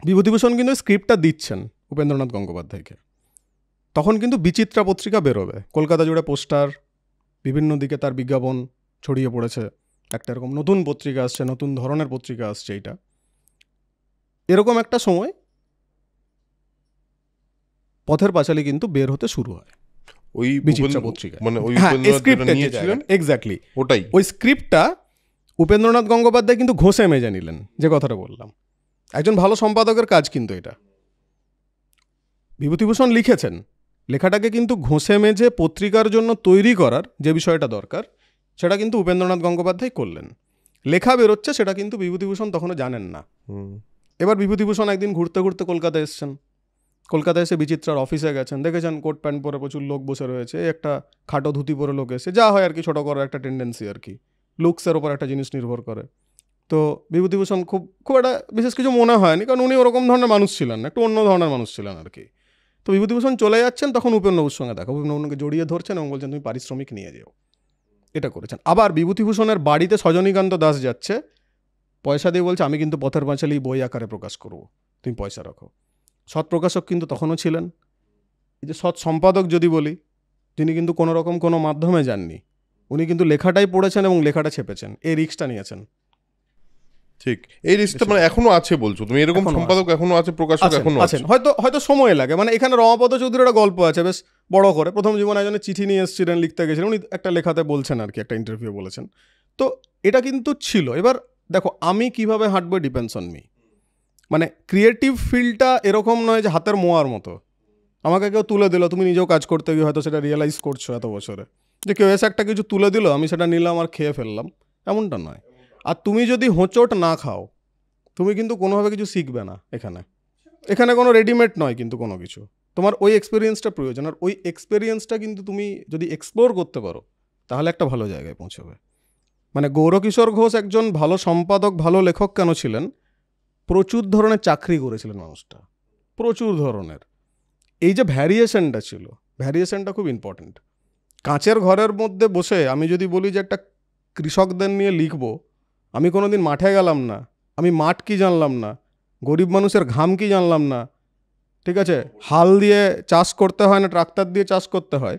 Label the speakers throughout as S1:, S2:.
S1: বিভূতিভূষণ কিন্তু স্ক্রিপ্টটা দিচ্ছেন উপেন্দ্রনাথ গঙ্গোপাধ্যায়কে, তখন কিন্তু বিচিত্রা পত্রিকা বেরোবে, কলকাতা জুড়ে পোস্টার, বিভিন্ন দিকে তার বিজ্ঞাপন ছড়িয়ে পড়েছে, একটা এরকম নতুন পত্রিকা আসছে, নতুন ধরনের পত্রিকা আসছে। এইটা এরকম একটা সময় পথের পাঁচালী কিন্তু বের হতে শুরু হয়
S2: ওই
S1: বিচিত্রা পত্রিকায়,
S2: মানে ওই
S1: হ্যাঁ
S2: স্ক্রিপ্টটা নিয়েছিলেন
S1: এক্স্যাক্টলি
S2: ওটাই।
S1: ওই স্ক্রিপ্টটা উপেন্দ্রনাথ গঙ্গোপাধ্যায় কিন্তু ঘষে মেজে নিলেন, যে কথাটা বললাম, একজন ভালো সম্পাদকের কাজ কিন্তু এটা। বিভূতিভূষণ লিখেছেন, লেখাটাকে কিন্তু ঘষে মেজে পত্রিকার জন্য তৈরি করার যে বিষয়টা দরকার সেটা কিন্তু উপেন্দ্রনাথ গঙ্গোপাধ্যায় করলেন। লেখা বেরোচ্ছে সেটা কিন্তু বিভূতিভূষণ তখনও জানেন না। এবার বিভূতিভূষণ একদিন ঘুরতে ঘুরতে কলকাতায় এসছেন, কলকাতায় এসে বিচিত্রার অফিসে গেছেন, দেখেছেন কোট প্যান্ট পরে প্রচুর লোক বসে রয়েছে, একটা খাটো ধুতি পরে লোক এসে, যা হয় আর কি, ছোটো করার একটা টেন্ডেন্সি আর কি, লুকসের ওপর একটা জিনিস নির্ভর করে। তো বিভূতিভূষণ খুব একটা বিশেষ কিছু মনে হয়নি, কারণ উনি ওরকম ধরনের মানুষ ছিলেন না, একটু অন্য ধরনের মানুষ ছিলেন আর কি। তো বিভূতিভূষণ চলে যাচ্ছেন, তখন উপেন্দ্রবাবুর সঙ্গে দেখা, উপেন্দ্রবাবুকে জড়িয়ে ধরছেন এবং বলছেন তুমি পারিশ্রমিক নিয়ে যেও, এটা করেছেন। আবার বিভূতিভূষণের বাড়িতে সজনীকান্ত দাস যাচ্ছে, পয়সা দিয়ে বলছে আমি কিন্তু পথের পাঁচালী বই আকারে প্রকাশ করবো, তুমি পয়সা রাখো। সৎ প্রকাশক কিন্তু তখনও ছিলেন। এই যে সৎ সম্পাদক যদি বলি, যিনি কিন্তু কোনো রকম কোনো মাধ্যমে যাননি, উনি কিন্তু লেখাটাই পড়েছেন এবং লেখাটা ছেপেছেন, এই রিস্কটা নিয়েছেন।
S2: ঠিক, এই রিস্কটা মানে এখনো আছে বলছো তুমি, এরকম সম্পাদক এখনো আছে, প্রকাশক এখনো আছেন।
S1: হয়তো সময় লাগে, মানে এখানে রমাপদ চৌধুরীর একটা গল্প আছে বেশ বড় করে, প্রথম জীবনে একজনের চিঠি নিয়ে এসেছিলেন, লিখতে গেছিলেন, উনি একটা লেখাতে বলছেন আর কি, একটা ইন্টারভিউ বলেছেন। তো এটা কিন্তু ছিল। এবার দেখো আমি কিভাবে হাঁটবো ডিপেন্ডস অন মি, মানে ক্রিয়েটিভ ফিল্ডটা এরকম নয় যে হাতের মোয়ার মতো আমাকে কেউ তুলে দিল, তুমি নিজেও কাজ করতে গিয়ে হয়তো সেটা রিয়েলাইজ করছো এত বছরে, যে কেউ এসে একটা কিছু তুলে দিল, আমি সেটা নিলাম আর খেয়ে ফেললাম, এমনটা নয়। আর তুমি যদি হোঁচট না খাও, তুমি কিন্তু কোনোভাবে কিছু শিখবে না। এখানে কোনো রেডিমেড নয় কিন্তু কোনো কিছু, তোমার ওই এক্সপিরিয়েন্সটা প্রয়োজন, আর ওই এক্সপিরিয়েন্সটা কিন্তু তুমি যদি এক্সপ্লোর করতে পারো তাহলে একটা ভালো জায়গায় পৌঁছবে। মানে গৌরকিশোর ঘোষ একজন ভালো সম্পাদক, ভালো লেখক কেন ছিলেন? প্রচুর ধরনের চাকরি করেছিলেন মানুষটা, প্রচুর ধরনের। এই যে ভ্যারিয়েশনটা ছিল, ভ্যারিয়েশনটা খুব ইম্পর্ট্যান্ট। কাঁচের ঘরের মধ্যে বসে আমি যদি বলি যে একটা কৃষকদের নিয়ে লিখবো, আমি কোনো দিন মাঠে গেলাম না, আমি মাঠ কি জানলাম না, গরিব মানুষের ঘাম কি জানলাম না, ঠিক আছে, হাল দিয়ে চাষ করতে হয় না ট্রাক্টর দিয়ে চাষ করতে হয়,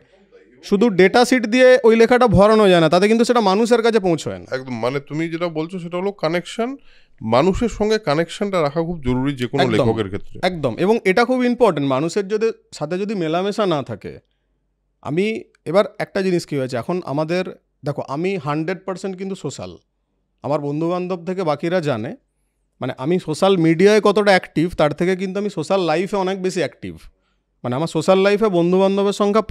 S1: শুধু ডেটা শিট দিয়ে ওই লেখাটা ভরানো যায় না, তাতে কিন্তু সেটা মানুষের কাছে পৌঁছয় না।
S2: একদম, মানে তুমি যেটা বলছো সেটা হলো কানেকশন, মানুষের সঙ্গে কানেকশনটা রাখা খুব জরুরি যে কোনো লেখকের ক্ষেত্রে।
S1: একদম, এবং এটা খুব ইম্পর্টেন্ট, মানুষের সাথে যদি মেলামেশা না থাকে। আমি এবার একটা জিনিস কী হয়েছে এখন আমাদের, দেখো আমি 100% কিন্তু সোশ্যাল, আমার বন্ধুবান্ধব থেকে বাকিরা জানে, মানে আমি সোশ্যাল মিডিয়ায় কতটা অ্যাক্টিভ তার থেকে কিন্তু আমি সোশ্যাল লাইফে অনেক বেশি অ্যাক্টিভ। মানে আমার সোশ্যাল লাইফে বন্ধুবান্ধবের সংখ্যা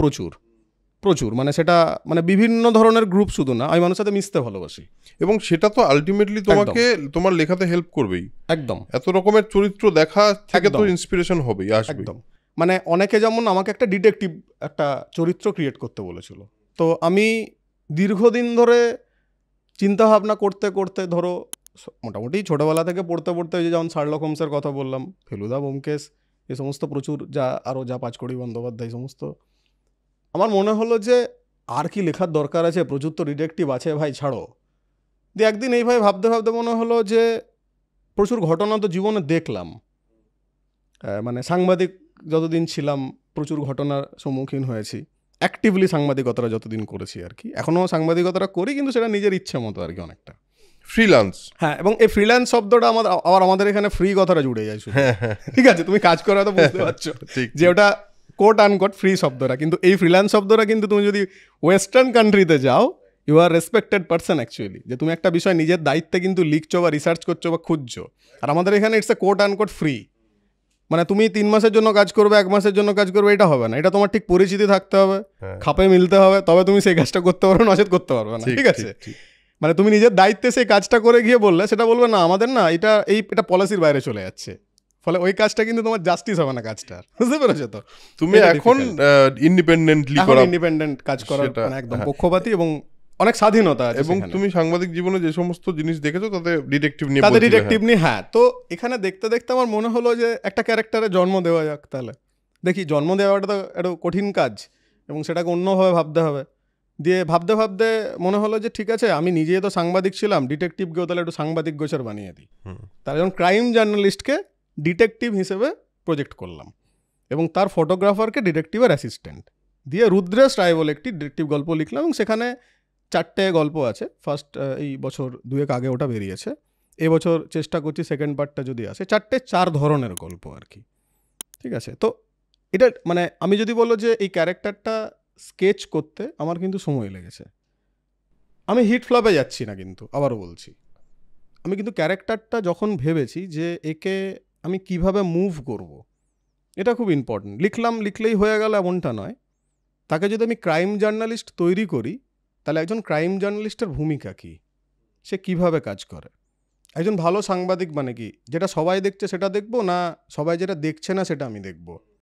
S1: প্রচুর, মানে সেটা মানে বিভিন্ন ধরনের গ্রুপ, শুধু না, আমি মানুষের সাথে মিশতে ভালোবাসি,
S2: এবং সেটা তো আলটিমেটলি তোমাকে তোমার লেখাতে হেল্প করবেই।
S1: একদম,
S2: এত রকমের চরিত্র দেখা থেকে তো ইন্সপিরেশন হবেই, আসবে।
S1: একদম, মানে অনেকে যেমন আমাকে একটা ডিটেকটিভ একটা চরিত্র ক্রিয়েট করতে বলেছিল, তো আমি দীর্ঘদিন ধরে চিন্তাভাবনা করতে করতে, ধরো মোটামুটি ছোটোবেলা থেকে পড়তে পড়তে, যেমন শার্লক হোমসের কথা বললাম, ফেলুদা ব্যোমকেশ, এই সমস্ত প্রচুর, যা পাঁচকড়ি বন্দ্যোপাধ্যায় সমস্ত, আমার মনে হলো যে আর কি লেখার দরকার আছে, প্রচুর তো ডিটেকটিভ আছে ভাই, ছাড়ো। দিয়ে একদিন এইভাবে ভাবতে ভাবতে মনে হলো যে প্রচুর ঘটনা তো জীবনে দেখলাম, মানে সাংবাদিক যতদিন ছিলাম প্রচুর ঘটনার সম্মুখীন হয়েছি, অ্যাক্টিভলি সাংবাদিকতাটা যতদিন করেছি আর কি, এখনও সাংবাদিকতাটা করি কিন্তু সেটা নিজের ইচ্ছে মতো আর কি, অনেকটা
S2: ফ্রিল্যান্স।
S1: হ্যাঁ, এবং এই ফ্রিল্যান্স শব্দটা আমাদের এখানে ফ্রি কথাটা জুড়ে যায় শুধু, ঠিক আছে, তুমি কাজ করে তো বুঝতে পারছো যে ওটা কোট আনকোট ফ্রি শব্দটা, কিন্তু এই ফ্রিল্যান্স শব্দটা কিন্তু তুমি যদি ওয়েস্টার্ন কান্ট্রিতে যাও, you are respected person actually, যে তুমি একটা বিষয় নিজের দায়িত্বে কিন্তু লিখছো বা রিসার্চ করছো বা খুঁজছো। আর আমাদের এখানে it's a coat unquote free, মানে তুমি 3 মাসের জন্য কাজ করবে, 1 মাসের জন্য কাজ করবে, এটা হবে না, এটা তোমার ঠিক পরিচিতি থাকতে হবে, খাপে মিলতে হবে, তবে তুমি সেই কাজটা করতে পারবে, নচেত করতে পারবে না, ঠিক আছে। মানে তুমি নিজের দায়িত্বে সেই কাজটা করে গিয়ে বললে, সেটা বলবে না আমাদের না এটা পলিসির বাইরে চলে যাচ্ছে, ফলে ওই কাজটা কিন্তু তোমার জাস্টিস হবে না কাজটার, বুঝতে পেরেছো তো?
S2: তুমি এখন
S1: ইন্ডিপেন্ডেন্ট কাজ করার মানে একদম পক্ষপাতী এবং অনেক স্বাধীনতা আছে,
S2: এবং তুমি সাংবাদিক জীবনে যে সমস্ত জিনিস দেখেছো তাতে ডিটেকটিভ
S1: নিয়ে, হ্যাঁ। তো এখানে দেখতে দেখতে আমার মনে হলো যে একটা ক্যারেক্টারে জন্ম দেওয়া যাক, তাহলে দেখি, জন্ম দেওয়াটা তো একটা কঠিন কাজ এবং সেটাকে অন্যভাবে ভাবতে হবে। দিয়ে ভাবতে ভাবতে মনে হলো যে ঠিক আছে, আমি নিজে তো সাংবাদিক ছিলাম, ডিটেকটিভকেও তাহলে একটু সাংবাদিক গোচর বানিয়ে দিই। তাহলে যেমন ক্রাইম জার্নালিস্টকে ডিটেকটিভ হিসেবে প্রজেক্ট করলাম এবং তার ফটোগ্রাফারকে ডিটেকটিভের অ্যাসিস্ট্যান্ট দিয়ে রুদ্রেশ রায় বলে একটি ডিটেকটিভ গল্প লিখলাম এবং সেখানে 4টে গল্প আছে। ফার্স্ট এই বছর 2 আগে ওটা বেরিয়েছে, এবছর চেষ্টা করছি সেকেন্ড পার্টটা যদি আসে। 4 ধরনের গল্প আর কি, ঠিক আছে। তো এটা মানে আমি যদি বলো যে এই ক্যারেক্টারটা স্কেচ করতে আমার কিন্তু সময় লেগেছে, আমি হিট ফ্লপে যাচ্ছি না, কিন্তু আবারও বলছি আমি কিন্তু ক্যারেক্টারটা যখন ভেবেছি যে একে আমি কিভাবে মুভ করব, এটা খুব ইম্পর্টেন্ট। লিখলেই হয়ে গেল এমনটা নয়। তাকে যদি আমি ক্রাইম জার্নালিস্ট তৈরি করি, তাহলে একজন ক্রাইম জার্নালিস্টের ভূমিকা কী, সে কিভাবে কাজ করে। একজন ভালো সাংবাদিক মানে কি, যেটা সবাই দেখছে সেটা দেখবো না, সবাই যেটা দেখছে না সেটা আমি দেখবো।